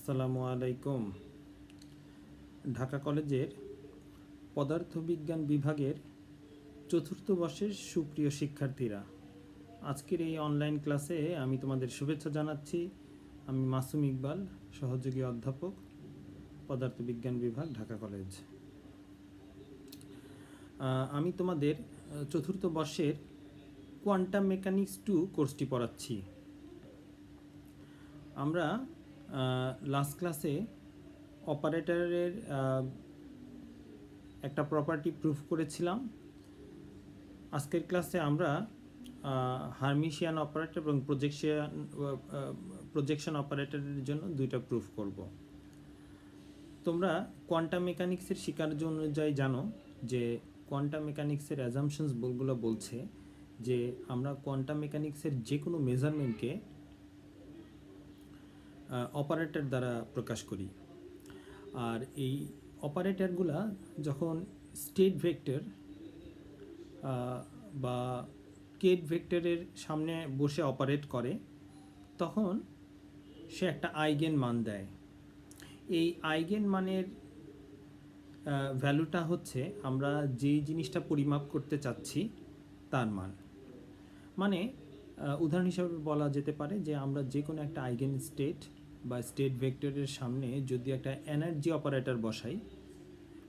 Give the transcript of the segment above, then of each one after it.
আসসালামু আলাইকুম। ঢাকা কলেজের পদার্থবিজ্ঞান বিভাগের চতুর্থ বর্ষের সুপ্রিয় শিক্ষার্থীরা, আজকের এই অনলাইন ক্লাসে আমি তোমাদের শুভেচ্ছা জানাচ্ছি। আমি মাসুম ইকবাল, সহযোগী অধ্যাপক, পদার্থবিজ্ঞান বিভাগ, ঢাকা কলেজ। আমি তোমাদের চতুর্থ বর্ষের কোয়ান্টাম মেকানিক্স 2 কোর্সটি পড়াচ্ছি। আমরা লাস্ট ক্লাসে অপারেটরের একটা প্রপার্টি প্রুফ করেছিলাম। আজকের ক্লাসে আমরা হার্মিশিয়ান অপারেটর এবং প্রজেকশন অপারেটরের জন্য দুইটা প্রুফ করব। তোমরা কোয়ান্টাম মেকানিক্সের শিকার্য অনুযায়ী জানো যে কোয়ান্টাম মেকানিক্সের অ্যাজাম্পশনস বলগুলো বলছে যে আমরা কোয়ান্টাম মেকানিক্সের যে কোনো মেজারমেন্টকে অপারেটর দ্বারা প্রকাশ করি। আর এই অপারেটরগুলা যখন স্টেট ভেক্টর বা কেট ভেক্টরের সামনে বসে অপারেট করে তখন সে একটা আইগেন মান দেয়। এই আইগেন মানের ভ্যালুটা হচ্ছে আমরা যেই জিনিসটা পরিমাপ করতে চাচ্ছি তার মান। মানে উদাহরণ হিসাবে বলা যেতে পারে যে আমরা যে কোনো একটা আইগেন স্টেট বা স্টেট ভেক্টরের সামনে যদি একটা এনার্জি অপারেটর বসাই,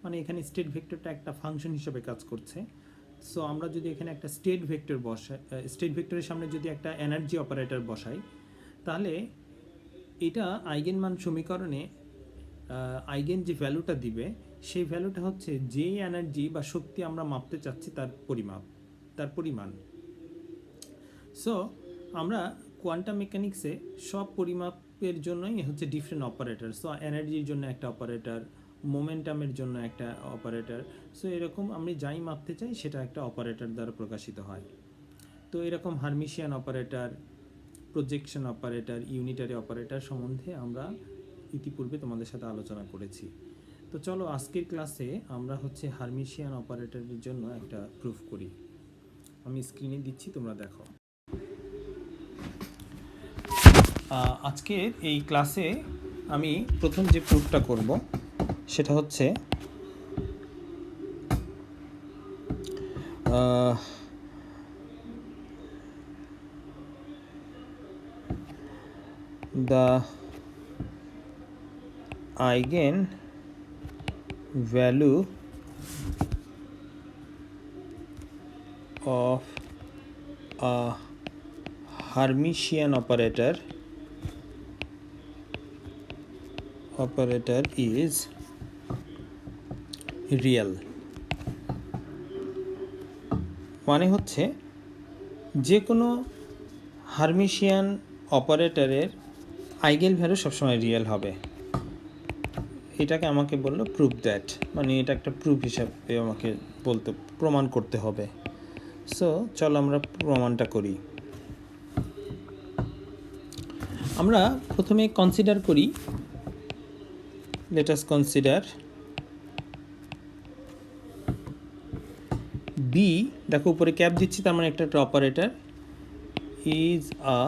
মানে এখানে স্টেট ভেক্টরটা একটা ফাংশন হিসেবে কাজ করছে। সো আমরা যদি এখানে একটা স্টেট ভেক্টর বসাই, স্টেট ভেক্টরের সামনে যদি একটা এনার্জি অপারেটর বসাই, তাহলে এটা আইগেন মান সমীকরণে আইগেন যে ভ্যালুটা দিবে সেই ভ্যালুটা হচ্ছে যে এনার্জি বা শক্তি আমরা মাপতে চাচ্ছি তার পরিমাণ। সো আমরা কোয়ান্টাম মেকানিক্সে সব পরিমাপের জন্যই হচ্ছে ডিফারেন্ট অপারেটর। সো এনার্জির জন্য একটা অপারেটর, মোমেন্টামের জন্য একটা অপারেটর। সো এরকম আমি যাই মাপতে চাই সেটা একটা অপারেটর দ্বারা প্রকাশিত হয়। তো এরকম Hermitian operator, projection operator, unitary operator সম্বন্ধে আমরা ইতিপূর্বে তোমাদের সাথে আলোচনা করেছি। তো চলো আজকের ক্লাসে আমরা হচ্ছে হার্মিশিয়ান অপারেটরের জন্য একটা প্রুফ করি। আমি স্ক্রিনে দিচ্ছি, তোমরা দেখো। আজকের এই ক্লাসে আমি প্রথম যে প্রুফটা করব সেটা হচ্ছে the eigen value of a Hermitian operator is real। মানে হচ্ছে যে কোনো হার্মিশিয়ান অপারেটরের আইগেন ভ্যালু সবসময় রিয়েল হবে। এটাকে আমাকে বললো প্রুফ দ্যাট, মানে এটা একটা প্রুফ হিসাবে আমাকে প্রমাণ করতে হবে। সো চলো আমরা প্রমাণটা করি। আমরা প্রথমে কনসিডার করি, লেট আস কনসিডার বি, দেখো উপরে ক্যাপ দিচ্ছি, তার মানে একটা operator is a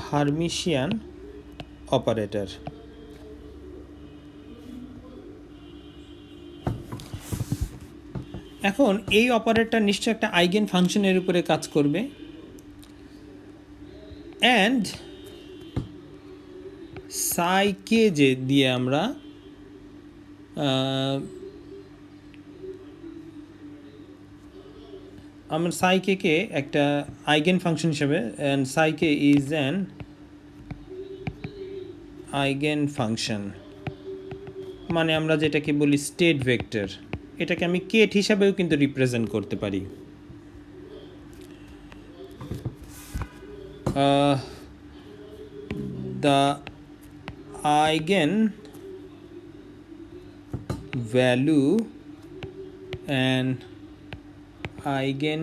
Hermitian operator. এখন এই অপারেটর নিশ্চয় একটা আইগেন ফাংশনের উপরে কাজ করবে, অ্যান্ড সাই কে যে দিয়ে আমরা সাই কে একটা আইগেন ফাংশন হিসেবে, and Sai K is an eigen function, মানে আমরা যেটাকে বলি স্টেট ভেক্টর। এটাকে আমি কেট হিসাবেও কিন্তু রিপ্রেজেন্ট করতে পারি। The eigen value and eigen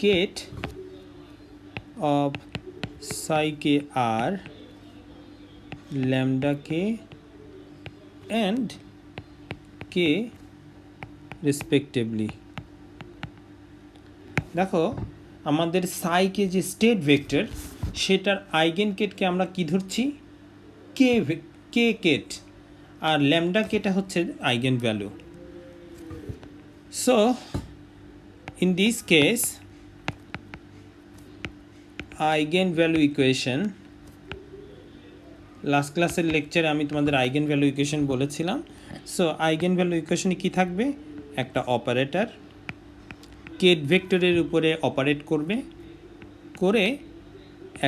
kate of psi k are lambda k and k respectively। দেখো আমাদের সাই কে যে স্টেট ভেক্টর সেটার আইগেন কেটকে আমরা কি ধরছি, কে কে কেট, আর ল্যামডা কেটা হচ্ছে eigen value. So in this case eigen value equation, last ক্লাসের লেকচারে আমি তোমাদের আইগেন ভ্যালু ইকুয়েশন বলেছিলাম। সো আইগেন ভ্যালু ইকুয়েশনে কী থাকবে, একটা অপারেটর কেট ভেক্টরের উপরে অপারেট করবে, করে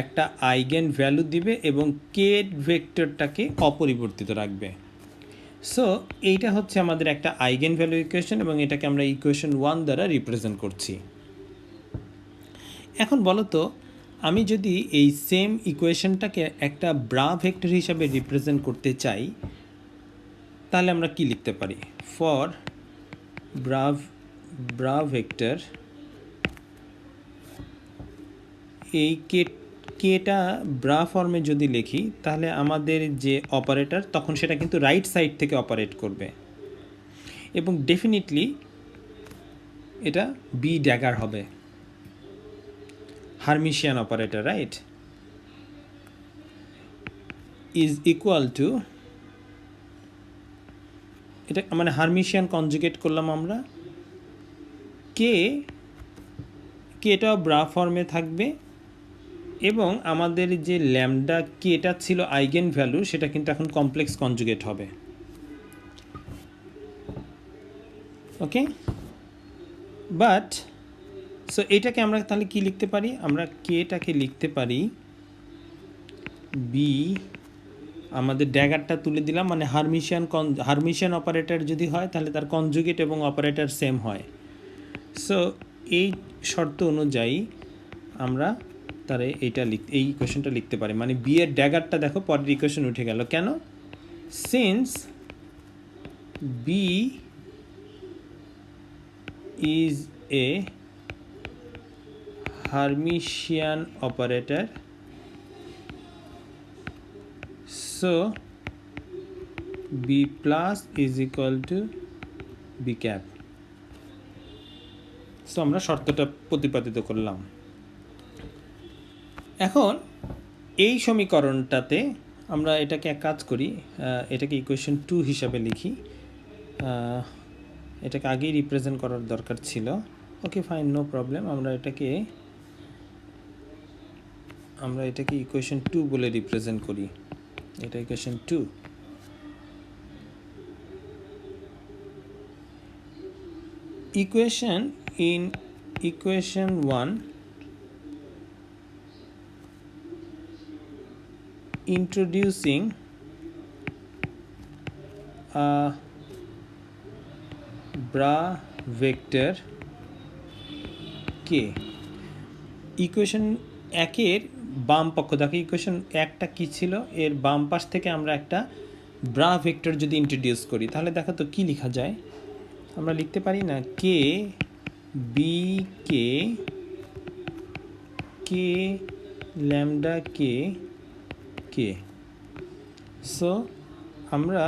একটা আইগেন ভ্যালু দিবে এবং কেট ভেক্টরটাকে অপরিবর্তিত রাখবে। সো এইটা হচ্ছে আমাদের একটা আইগেন ভ্যালু ইকুয়েশন এবং এটাকে আমরা ইকুয়েশন 1 দ্বারা রিপ্রেজেন্ট করছি। এখন বলো তো, আমি যদি এই সেম ইকুয়েশনটাকে একটা ব্রা ভেক্টর হিসাবে রিপ্রেজেন্ট করতে চাই, তাহলে আমরা কি লিখতে পারি, ফর ব্রা ভেক্টর, এই কেটা ব্রা ফর্মে যদি লিখি তাহলে আমাদের যে অপারেটর তখন সেটা কিন্তু রাইট সাইড থেকে অপারেট করবে এবং ডেফিনিটলি এটা বি ড্যাগার হবে, Hermitian operator, right, is equal two, এটা মানে হার্মিশিয়ান কনজুগেট করলাম আমরা, কেটাও ব্রা ফর্মে থাকবে এবং আমাদের যে ল্যামডা কেটা ছিল আইগেন ভ্যালু সেটা কিন্তু এখন কমপ্লেক্স কনজুগেট হবে। ওকে, বাট সো এটাকে আমরা তাহলে কি লিখতে পারি, আমরা কেটাকে লিখতে পারি বি, আমাদের ড্যাগারটা তুলে দিলাম, মানে হার্মিশিয়ান অপারেটর যদি হয় তাহলে তার কনজুগেট এবং অপারেটর সেম হয়। সো এই শর্ত অনুযায়ী আমরা তার এই ইকুয়েশনটা লিখতে পারি, মানে বি এর ড্যাগারটা দেখো পরের ইকুয়েশন উঠে গেল, কেন, since b is a hermitian operator, so b plus is equal to b cap. So আমরা শর্তটা প্রতিপাদিত করলাম। এখন এই সমীকরণটাতে আমরা এটাকে এক কাজ করি, এটাকে ইকুয়েশন 2 হিসাবে লিখি, এটাকে আগেই রিপ্রেজেন্ট করার দরকার ছিল। ওকে ফাইন, নো প্রবলেম, আমরা এটাকে ইকুয়েশন 2 বলে রিপ্রেজেন্ট করি, এটা equation 2। Equation 1 introducing a bra vector k, equation 1-এর বাম পক্ষ দেখো, ইকুয়েশন 1টা কী ছিল, এর বাম পাশ থেকে আমরা একটা ব্রা ভেক্টর যদি ইন্ট্রোডিউস করি তাহলে দেখো তো কী লেখা যায়, আমরা লিখতে পারি না k b k lambda k, so আমরা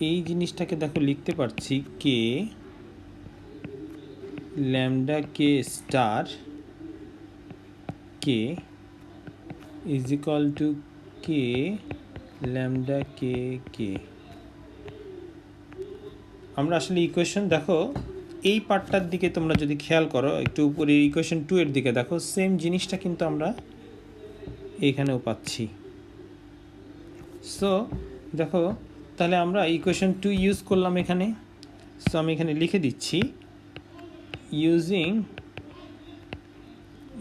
এই জিনিসটাকে দেখো লিখতে পারছি k lambda k star k is equal to k lambda k. আমরা আসলে ইকুয়েশন দেখো এই পার্টটার দিকে তোমরা যদি খেয়াল করো একটু উপরে, ইকুয়েশন 2 এর দিকে দেখো, সেম জিনিসটা কিন্তু আমরা এইখানেও পাচ্ছি। সো দেখো তাহলে আমরা ইকুয়েশন 2 ইউজ করলাম এখানে, সো আমি এখানে লিখে দিচ্ছি ইউজিং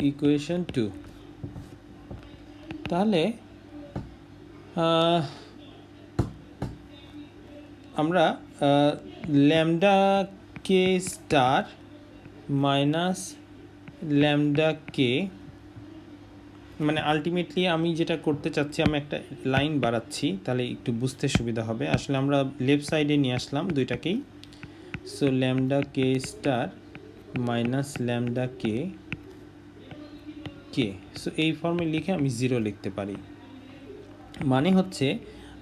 ইকুয়েশন 2। তাহলে আমরা lambda k star minus lambda কে, মানে আলটিমেটলি আমি যেটা করতে চাচ্ছি, আমি একটা লাইন বাড়াচ্ছি তাহলে একটু বুঝতে সুবিধা হবে। আসলে আমরা লেফট সাইডে নিয়ে আসলাম দুইটাকেই, so lambda k star minus lambda k, so এই ফর্মে লিখে আমি 0 লিখতে পারি, মানে হচ্ছে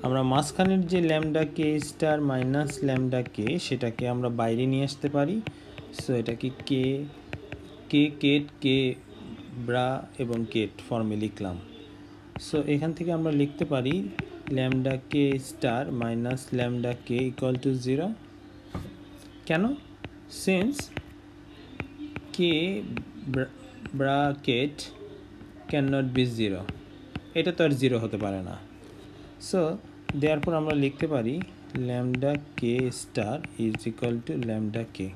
আমরা মাঝখানের যে lambda k star minus lambda k সেটাকে আমরা বাইরে নিয়ে আসতে পারি। সো এটাকে কে কেট কে ব্রা এবং কেট ফর্মে লিখলাম। সো এখান থেকে আমরা লিখতে পারি lambda k star minus lambda k equal to 0। কেন? Since k bracket can not be 0, এটা তো আর 0 হতে পারে না। সো দেয়ারপর আমরা লিখতে পারি lambda k star is equal to lambda k.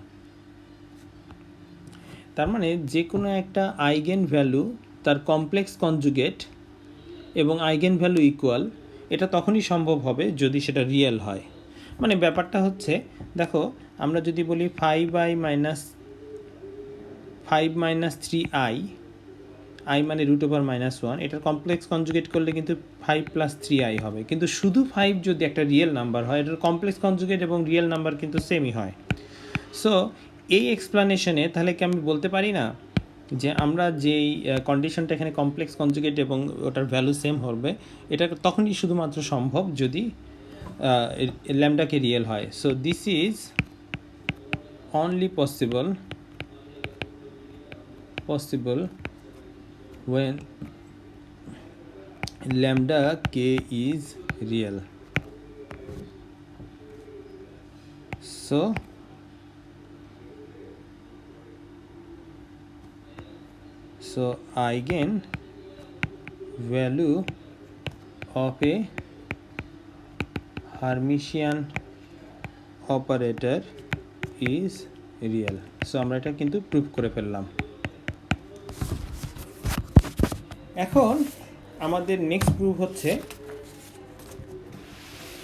তার মানে যে কোনো একটা আইগেন ভ্যালু তার কমপ্লেক্স কনজুগেট এবং আইগেন ভ্যালু ইকুয়াল, এটা তখনই সম্ভব হবে যদি সেটা রিয়েল হয়। মানে ব্যাপারটা হচ্ছে, দেখো আমরা যদি বলি 5i মাইনাস 3i, i মানে √(-1), এটার কমপ্লেক্স কনজুগেট করলে কিন্তু 5 + 3i হবে। কিন্তু শুধু 5 যদি একটা রিয়েল নাম্বার হয়, এটার কমপ্লেক্স কনজুগেট এবং রিয়েল নাম্বার কিন্তু সেমই হয়। সো এই এক্সপ্লানেশনে তাহলে কি আমি বলতে পারি না যে আমরা যেই কন্ডিশনটা এখানে কমপ্লেক্স কনজুগেট এবং ওটার ভ্যালু সেম হবে, এটা তখনই শুধুমাত্র সম্ভব যদি ল্যামডাকে রিয়েল হয়। So this is only possible when lambda k is real. So eigen value of a Hermitian operator is real. So আমরা এটা কিন্তু প্রুভ করে ফেললাম। এখন আমাদের নেক্সট প্রুফ হচ্ছে,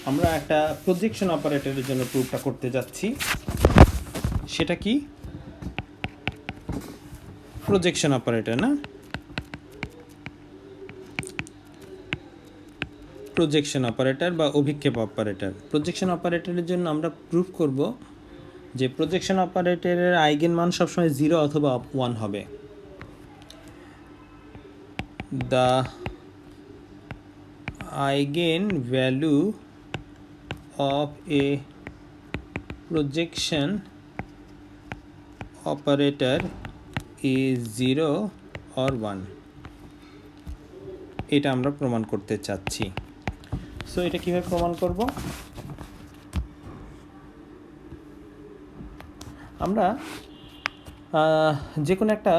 আমরা একটা প্রজেকশন অপারেটরের জন্য প্রুফটা করতে যাচ্ছি। সেটা কি? প্রজেকশন অপারেটর না, প্রজেকশন অপারেটর বা অভিক্ষেপ অপারেটর। প্রজেকশন অপারেটরের জন্য আমরা প্রুফ করব যে প্রজেকশন অপারেটরের আইগেন মান সবসময় 0 অথবা 1 হবে। The eigenvalue of a projection operator is 0 or 1, এটা আমরা প্রমাণ করতে চাচ্ছি। সো এটা কিভাবে প্রমাণ করব? আমরা যে কোনো একটা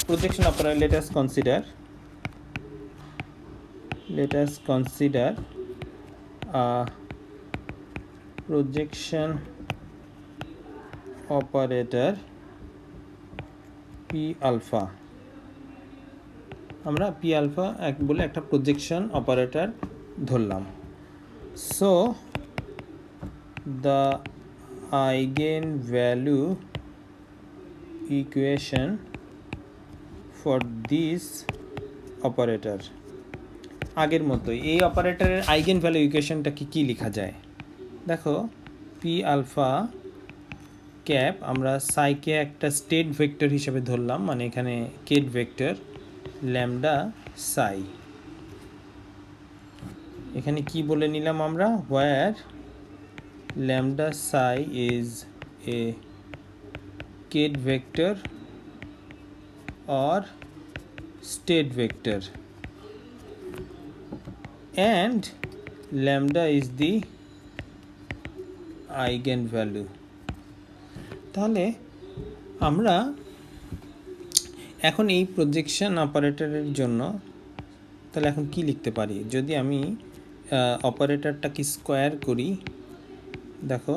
projection operator, let us consider a projection operator p alpha। আমরা p alpha বলে একটা প্রজেকশন অপারেটর ধরলাম। So the eigenvalue equation for this operator, আগের মতোই এই অপারেটরের আইগেন ভ্যালু ইকুয়েশনটা কি লেখা যায়? দেখো পি আলফা ক্যাপ আমরা সাইকে একটা স্টেট ভেক্টর হিসেবে ধরলাম, মানে এখানে কেট ভেক্টর ল্যামডা সাই। এখানে কি বলে নিলাম আমরা? Where lambda psi is a ket vector or state vector and lambda is the eigenvalue. তাহলে আমরা এখন এই প্রজেকশন অপারেটরের জন্য তাহলে এখন কি লিখতে পারি? যদি আমি অপারেটরটাকে স্কোয়ার করি, দেখো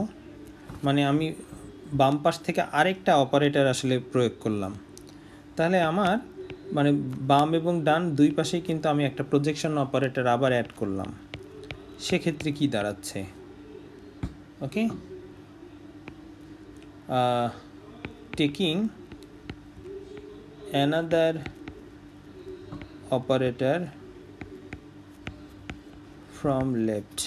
মানে আমি বাম পাশ থেকে আরেকটা অপারেটর আসলে প্রয়োগ করলাম, তাহলে আমার মানে বাম এবং ডান দুই পাশেই কিন্তু আমি একটা প্রজেকশন অপারেটর আবার অ্যাড করলাম। সেক্ষেত্রে কি দাঁড়াচ্ছে? Okay, taking another operator from left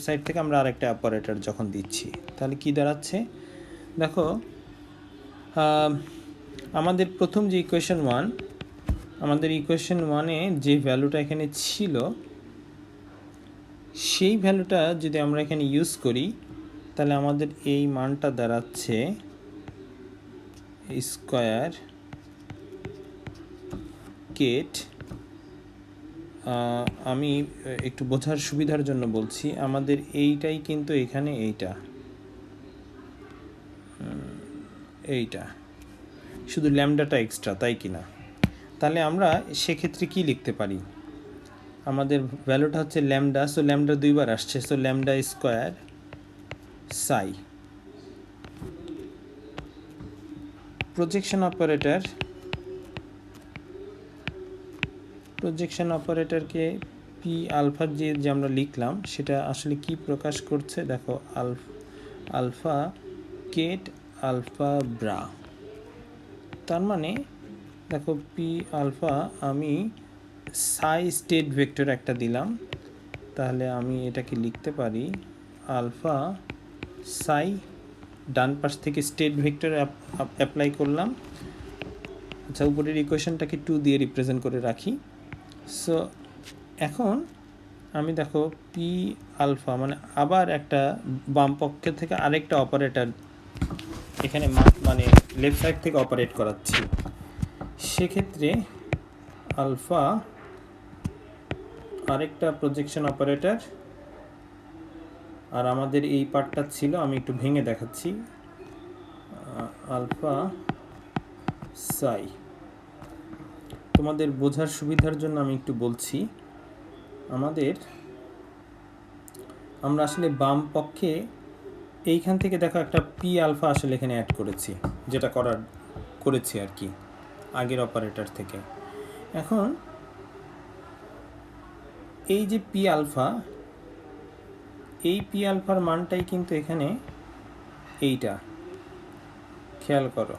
side থেকে আমরা আরেকটা অপারেটর যখন দিচ্ছি, তাহলে কি দাঁড়াচ্ছে? দেখো আমাদের প্রথম যে ইকুয়েশন 1, আমাদের ইকুয়েশন 1-এ যে ভ্যালুটা এখানে ছিল সেই ভ্যালুটা যদি আমরা এখানে ইউজ করি, তাহলে আমাদের এই মানটা দাঁড়াচ্ছে স্কোয়ার কেট আমি একটু বোঝার সুবিধার জন্য বলছি, আমাদের এইটাই কিন্তু এখানে এইটা শুধু ল্যামডাটা এক্সট্রা, তাই কি না? তাহলে আমরা সেক্ষেত্রে কি লিখতে পারি? আমাদের ভ্যালুটা হচ্ছে ল্যামডা, সো ল্যামডা দুইবার আসছে, so lambda square psi. Projection অপারেটরকে পি আলফা যে আমরা লিখলাম সেটা আসলে কি প্রকাশ করছে? দেখো, আলফা কেট আলফা ব্রা। তার মানে দেখো, পি আলফা আমি সাই স্টেট ভেক্টর একটা দিলাম, তাহলে আমি এটাকে লিখতে পারি আলফা সাই, ডান পাশ থেকে স্টেট ভেক্টর অ্যাপ্লাই করলাম। আচ্ছা, উপরের ইকুয়েশনটাকে 2 দিয়ে রিপ্রেজেন্ট করে রাখি। সো এখন আমি দেখো পি আলফা মানে আবার একটা বাম পক্ষ থেকে আরেকটা অপারেটর এখানে মানে লেফট সাইড থেকে অপারেট করাচ্ছি। সেক্ষেত্রে আলফা আরেকটা প্রজেকশন অপারেটর, আর আমাদের এই পার্টটা ছিল, আমি একটু ভেঙে দেখাচ্ছি, আলফা সাই। তোমাদের বোঝার সুবিধার জন্য আমি একটু বলছি, আমরা আসলে বাম পক্ষে এইখান থেকে দেখো একটা পি আলফা আসলে এখানে অ্যাড করেছি, যেটা করেছি আর কি আগের অপারেটর থেকে। এখন এই যে পি আলফা, এই পি আলফার মানটাই কিন্তু এখানে এইটা, খেয়াল করো,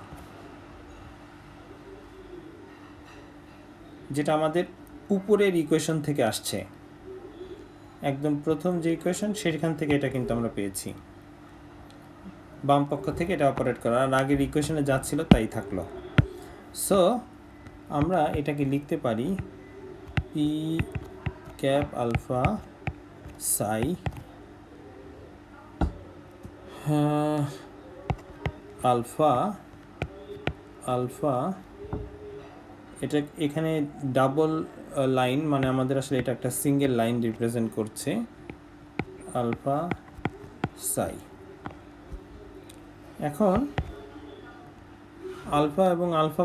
যেটা আমাদের উপরের ইকুয়েশন থেকে আসছে, একদম প্রথম যে ইকুয়েশন সেখান থেকে এটা কিন্তু আমরা পেয়েছি, বাম পক্ষ থেকে এটা অপারেট করা, আর আগের ইকুয়েশনে যা ছিল তাই থাকলো। সো আমরা এটাকে লিখতে পারি পি ক্যাপ আলফা সাই আলফা এটা এখানে ডাবল লাইন, মানে আমাদের আসলে এটা একটা সিঙ্গেল লাইন রিপ্রেজেন্ট করছে, আলফা সাই। এখন আলফা এবং আলফা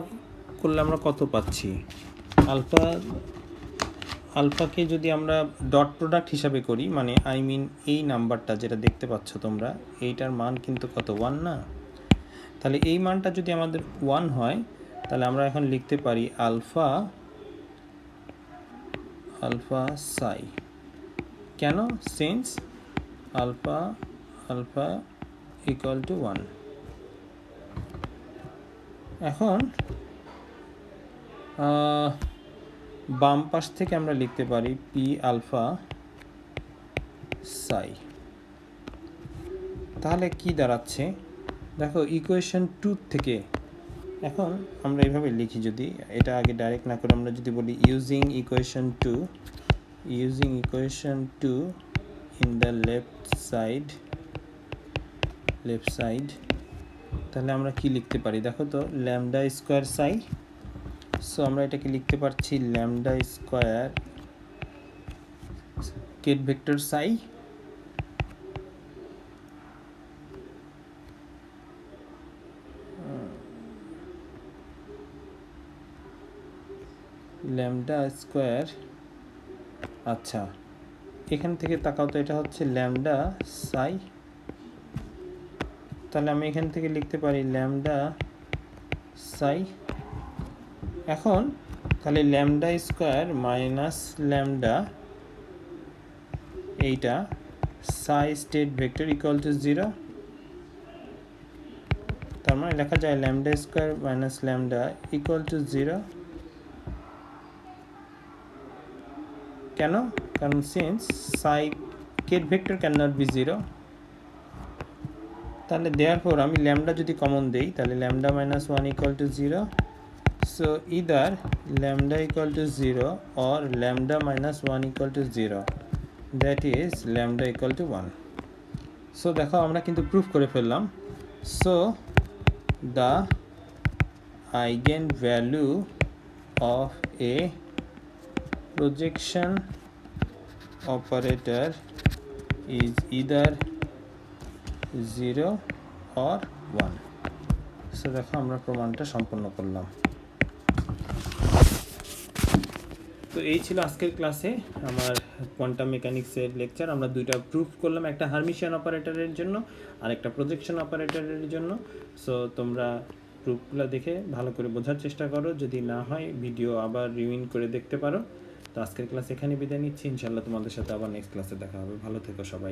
করলে আমরা কত পাচ্ছি? আলফাকে যদি আমরা ডট প্রোডাক্ট হিসাবে করি, মানে এই নাম্বারটা যেটা দেখতে পাচ্ছ তোমরা, এইটার মান কিন্তু কত? 1 না? তাহলে এই মানটা যদি আমাদের 1 হয়, তাহলে আমরা এখন লিখতে পারি আলফা সাই। কেন? Since alpha equal to 1। এখন বাম পাশ থেকে আমরা লিখতে পারি পি আলফা সাই। তাহলে কি দাঁড়াচ্ছে দেখো, ইকুয়েশন 2 থেকে এখন আমরা এইভাবে লিখি, যদি এটা আগে ডাইরেক্ট না করে আমরা যদি বলি using equation 2 in the left side, তাহলে আমরা কি লিখতে পারি দেখো তো, ল্যামডা স্কোয়ার সাই। সো আমরা এটাকে লিখতে পারছি ল্যামডা স্কোয়ার কেট ভেক্টর সাই ল্যামডা স্কোয়ার। আচ্ছা, এখান থেকে তাকাও তো, এটা হচ্ছে ল্যামডা সাই, তাহলে আমি এখান থেকে লিখতে পারি ল্যামডা সাই। এখন তাহলে ল্যামডা স্কোয়ার মাইনাস ল্যামডা, এইটা সাই স্টেট ভেক্টর ইকুয়াল টু 0, তার মানে লেখা যায় lambda square minus lambda equal to 0। কেন? কারণ since psi ket vector can not be 0, তাহলে দেয়ারফর আমি ল্যামডা যদি কমন দেই, তাহলে lambda minus 1 equal to 0। So either lambda equal to 0 or lambda minus 1 equal to 0, that is lambda equal to 1। So দেখো, আমরা কিন্তু প্রুফ করে ফেললাম। So the eigen value of a projection operator is either 0 or 1. So দেখো আমরা প্রমাণটা সম্পন্ন করলাম। তো এই ছিল আজকের ক্লাসে আমার কোয়ান্টাম মেকানিক্সের লেকচার। আমরা দুইটা প্রুফ করলাম, একটা হারমিশিয়ান অপারেটরের জন্য আর একটা প্রজেকশন অপারেটরের জন্য। সো তোমরা প্রুফগুলো দেখে ভালো করে বোঝার চেষ্টা করো, যদি না হয় ভিডিও আবার রিউইন্ড করে দেখতে পারো। তো আজকের ক্লাস এখানে বিদায় নিচ্ছি, ইনশাআল্লাহ তোমাদের সাথে আবার নেক্সট ক্লাসে দেখা হবে। ভালো থেকো সবাই।